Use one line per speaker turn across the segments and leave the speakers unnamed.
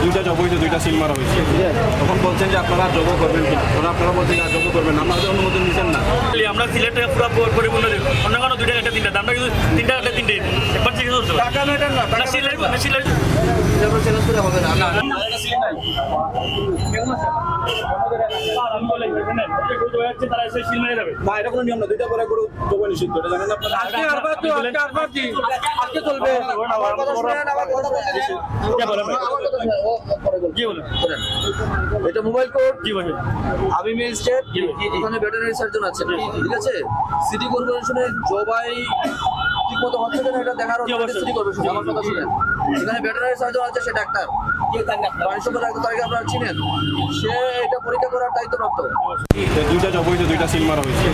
দুইটা জব হয়েছে, দুইটা সিল মারা হয়েছে। তখন বলছেন যে আপনারা জব করবেন কিনা, তখন আপনারা বলছেন যে জব করবেন, আপনাদের অনুমোদন দিচ্ছেন না।
আমরা সিলেটে পুরো পরিপূর্ণ দেব, অন্য কোনো দুইটা একটা তিনটা, আমরা কিন্তু তিনটা একটা তিনটে একবার থেকে চলতে
টাকা নেটেন না, টাকা
সিলেট
চ্যালেঞ্জ করে হবে না।
তারা এসে সিল মেরে যাবে
না, এটা কোনো নিয়ম না। দুইটা করে গরু জব নিষিদ্ধ, এটা জানেন আপনারা?
আজকে চলবে। আমার কথা শুনেন, আমার কথা
কি বলে
এটা মোবাইল কোড
কি বলে
আমি ম্যাজিস্ট্রেট, ওখানে ভেটেরিনারি সার্জন আছে, ঠিক আছে? সিটি কর্পোরেশনের জবাই ঠিক মতো হচ্ছে কিনা এটা দেখার সিটি কর্পোরেশন। আমার কথা শুনেন, এখানে ভেটেরিনারি সার্জন আছে, সে ডাক্তার, প্রাণী সম্পদ তাকে আপনারা চিনেন, সে এটা পরীক্ষা করার দায়িত্বপ্রাপ্ত।
দুইটা জব হয়েছে, দুইটা সিল মারা হয়েছে।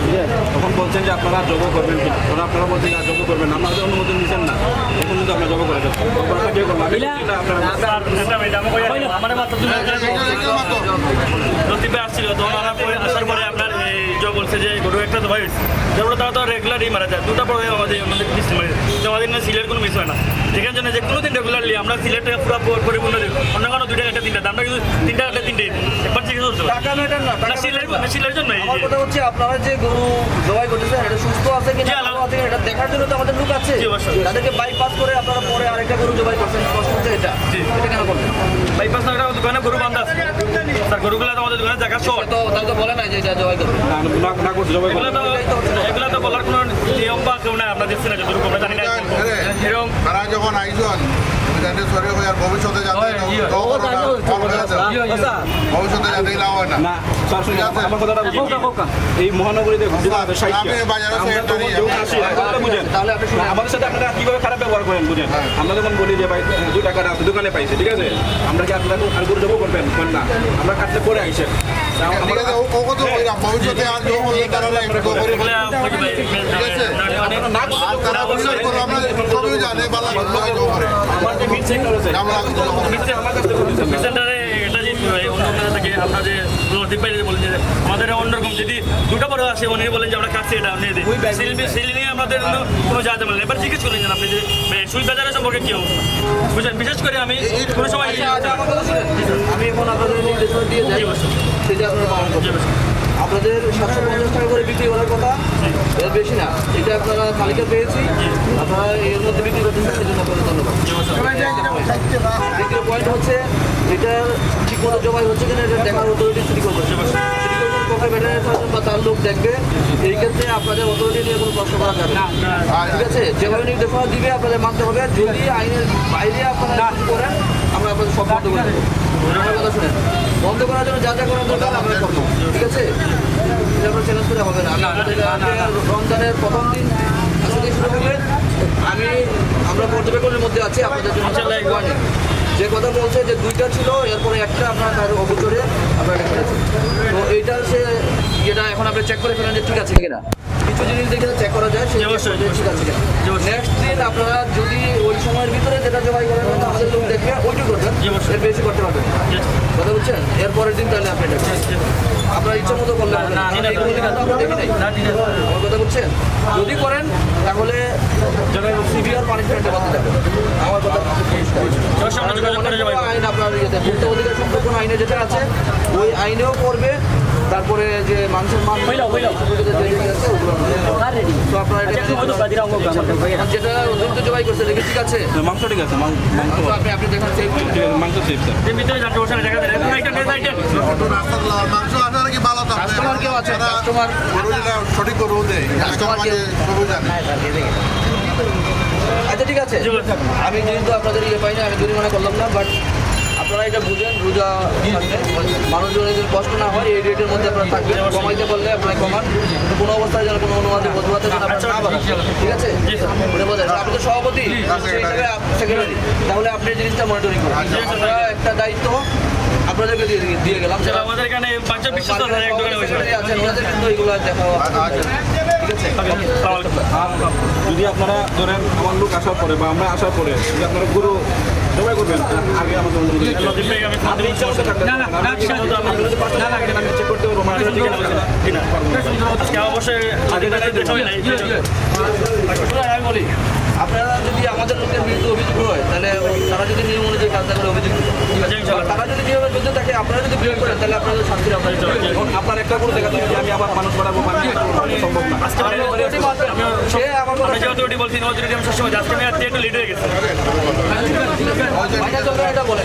তখন বলছেন যে আপনারা জব করবেন কিনা, তখন আপনারা বলছেন যে জব করবেন, আপনাদের অনুমোদন দিচ্ছেন না। তখন কিন্তু আপনারা জব করে যাচ্ছেন। আপনারা কে করবেন?
আমার মাত্র লতিফে আসছিল, তখন আসার পরে আপনার এই জব বলছে যে গরু একটা তো ভাই যেগুলো তারা তো রেগুলারই মারা যায়, দুটা পরে আমাদের মিস মারে, আমাদের না সিলেট কোনো মিস হয় না। যেখানে জন্য যে কোনো দিন রেগুলারলি আমরা সিলেটে পুরো পরিপূর্ণ দেব, অন্য কোনো দুইটা একটা তিনটা, আমরা কিন্তু তিনটা একটা তিনটে একবার থেকে চলতে
টাকা নেটেন না, টাকা
সিলেটের জন্য।
আমার কথা হচ্ছে আপনারা যে গরু জবাই করতেছেন এটা সুস্থ আছে কিনা ভালো আছে কিনা এটা দেখার জন্য তো আমাদের লোক আছে। তাদেরকে বাইপাস করে আপনারা পরে আরেকটা গরু জবাই করছেন, কষ্ট হচ্ছে এটা কেন করবেন?
বাইপাস না, দোকানে গরু বান্ধা আছে, তার গরুগুলো তো আমাদের দোকানে জায়গা শর্ট,
তো তাই তো বলে না যে এটা জবাই করবে।
না করছে জবাই করবে।
এগুলো তো বলার কোনো নিয়ম বা কেউ নাই, আমরা দেখছি না যতটুকু আমরা জানি না এরকম
তারা যখন আইজন সরে হয়ে আর ভবিষ্যতে যাতে ভবিষ্যতে যাতে লাভ হয় না।
না স্যার, শুনুন, আমার কথাটা বুঝুন। এই মহানগরীতে ঘুরতে হবে
আমি বাজারে
বুঝেন, আমাদের সাথে আপনারা কিভাবে খারাপ ব্যবহার করেন বুঝেন। আমরা যখন বলি যে ভাই 2 টাকা আছে দোকানে পাইছে, ঠিক আছে, আমরা কি আপনারা আর গরু জব করবেন না? আমরা কাটলে পরে আইসেন
ভবিষ্যতে আর তারা সবই জানে বালা করে
আমার যে মিট সেক্টর আছে
আমরা
আমরা যে লতিফ ভাই বলেন যে আমাদের অন্যরকম যদি দুটো বড় আসে উনি বলেন যে আমরা কাছে এটা নিয়ে দিই, সিল নিয়ে আমাদের কোনো যা যাবে না। এবার জিজ্ঞেস করেন আপনি যে সুই বাজারের সম্পর্কে কি অবস্থা বুঝলেন। বিশেষ করে আমি কোনো সময়
আমি এখন আপনাদের নির্দেশনা দিয়ে যাই, সেটা আপনারা পালন করবেন। আপনাদের 750 টাকা করে বিক্রি করার কথা, এর বেশি না। এটা আপনারা তালিকা পেয়েছি, আপনারা এর মধ্যে বিক্রি করতেছেন, সেই জন্য আপনাদের ধন্যবাদ। দ্বিতীয় পয়েন্ট হচ্ছে এটা ঠিক মতো জবাই হচ্ছে কিনা এটা দেখার authority city corporation. City corporation কবে ভেটেরিনারি সার্জন বা তার লোক দেখবে, এই ক্ষেত্রে আপনাদের অথরিটি নিয়ে কোনো প্রশ্ন করা যাবে না, ঠিক আছে? যেভাবে নির্দেশনা দিবে আপনাদের মানতে হবে। যদি আইনের বাইরে আপনারা করেন আমরা আপনাদের সব বন্ধ করে দেবো। আমার কথা শুনেন, বন্ধ করার জন্য যা যা করার দরকার আমরা করবো, ঠিক আছে? এটা আমরা চ্যালেঞ্জ করে হবে না। রমজানের প্রথম দিন আজকে শুরু হবে। আমরা পর্যবেক্ষণের মধ্যে আছি, আপনাদের জন্য যে কথা বলছে যে 2টা ছিল, এরপরে একটা আপনার তার অবচরে আপনার এটা করেছে। তো এইটা সে যেটা এখন আপনি চেক করে ফেলেন যে ঠিক আছে কিনা। কিছু জিনিস দেখে চেক করা যায় সেই ঠিক আছে কিনা। নেক্সট দিন আপনারা যদি ওই সময়ের ভিতরে যেটা জবাই করেন আমাদের লোক দেখবে ওইটা করবেন, এর বেশি করতে পারবেন, কথা বলছেন? এরপরের দিন তাহলে আপনি আপনার ইচ্ছা মতো করলে আমার কথা বলছেন। যদি করেন তাহলে সিভিয়ার পানিশমেন্টে বাদ যাবে। আমার কথা আইন আপনার ভোক্তা অধিকার সংরক্ষণ আইনে যেটা আছে ওই আইনেও করবে। তারপরে যে মানুষের মান তো আপনার যেটা অতিরিক্ত জবাই করছে দেখে ঠিক আছে,
মাংস ঠিক আছে,
আপনি দেখেন
মাংস সেফ
মাংস আসার কি ভালো
কাস্টমার কেউ আছে, কাস্টমার
সঠিক করে দেয়, কাস্টমার সবই জানে।
আচ্ছা ঠিক আছে, আমি যেহেতু আপনাদের ইয়ে পাই না আমি জরিমানা করলাম না, বাট আপনারা এটা বুঝেন, রোজা মানুষজনের যদি কষ্ট না হয় এই রেটের মধ্যে আপনারা থাকবেন। কমাইতে বললে আপনারা কমান, কোনো অবস্থায় যেন কোনো অনুবাদে প্রতিবাদে যেন আপনারা না বাড়ান, ঠিক আছে? আপনি তো সভাপতি সেক্রেটারি, তাহলে আপনি জিনিসটা মনিটরিং করেন। আমরা একটা দায়িত্ব আপনাদেরকে দিয়ে গেলাম,
আমাদের এখানে
আছেন ওনাদের কিন্তু এইগুলো দেখা
যদি আপনারা ধরেন আমার লোক আসার পরে বা আমরা আসার পরে যদি আপনারা গরু জবাই করবেন আগে আমাদের অনুমতি দিতে হবে।
লজিক ভাই আমি ফোন
আপনি
দিই
ইচ্ছা মতো থাকবেন।
না
আপনি যদি 5 টাকা রাখেন, আমি চেক করতে পারবো, আমার কাছে টিকিট আছে।
জি না আজকে অবশ্যই আগে দেখা হয় নাই
আমি বলি আপনারা যদি আমাদের লোকের বিরুদ্ধে অভিযোগ হয় তাহলে তারা যদি নিয়ম অনুযায়ী কাজটা করে অভিযোগ দিবে। আর তারা যদি নিয়মের বিরুদ্ধে থাকে আপনারা যদি বিরোধ করেন তাহলে আপনাদের শাস্তির আপনারা
এখন আপনার একটা করে দেখাতে হবে যে আমি আবার মানুষ বাড়াবো, মানে সম্ভব না।
সে আমার
আমি যে অথরিটি বলছি অথরিটি আমি সবসময় আজকে আমি আর একটু লিড হয়ে গেছি
এটা বলে